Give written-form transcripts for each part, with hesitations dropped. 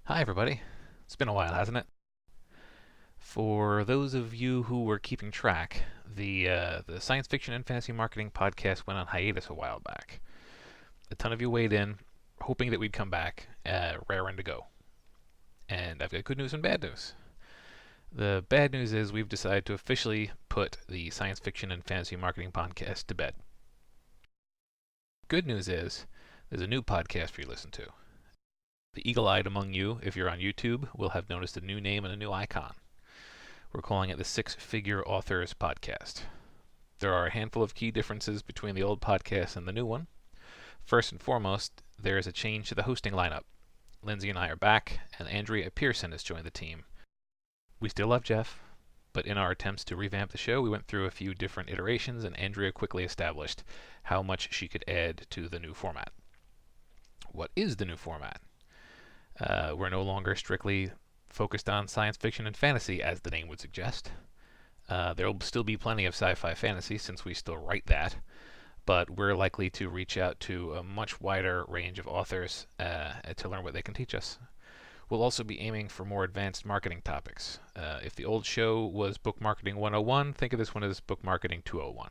Hi, everybody. It's been a while, hasn't it? For those of you who were keeping track, the science fiction and fantasy marketing podcast went on hiatus a while back. A ton of you weighed in, hoping that we'd come back, raring to go. And I've got good news and bad news. The bad news is we've decided to officially put the science fiction and fantasy marketing podcast to bed. Good news is there's a new podcast for you to listen to. The eagle-eyed among you, if you're on YouTube, will have noticed a new name and a new icon. We're calling it the Six Figure Authors Podcast. There are a handful of key differences between the old podcast and the new one. First and foremost, there is a change to the hosting lineup. Lindsay and I are back, and Andrea Pearson has joined the team. We still love Jeff, but in our attempts to revamp the show, we went through a few different iterations, and Andrea quickly established how much she could add to the new format. What is the new format? We're no longer strictly focused on science fiction and fantasy, as the name would suggest. There will still be plenty of sci-fi fantasy, since we still write that, but we're likely to reach out to a much wider range of authors to learn what they can teach us. We'll also be aiming for more advanced marketing topics. If the old show was Book Marketing 101, think of this one as Book Marketing 201.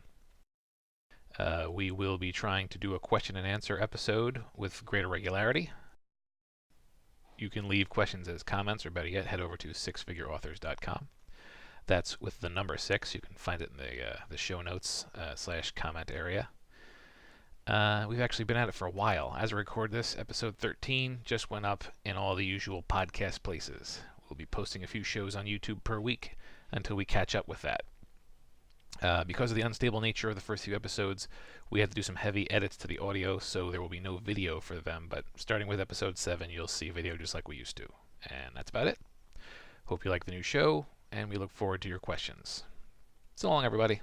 We will be trying to do a question and answer episode with greater regularity. You can leave questions as comments, or better yet, head over to sixfigureauthors.com. That's with the number 6. You can find it in the show notes / comment area. We've actually been at it for a while. As I record this, episode 13 just went up in all the usual podcast places. We'll be posting a few shows on YouTube per week until we catch up with that. Because of the unstable nature of the first few episodes, we had to do some heavy edits to the audio, so there will be no video for them, but starting with episode 7, you'll see video just like we used to. And that's about it. Hope you like the new show, and we look forward to your questions. So long, everybody.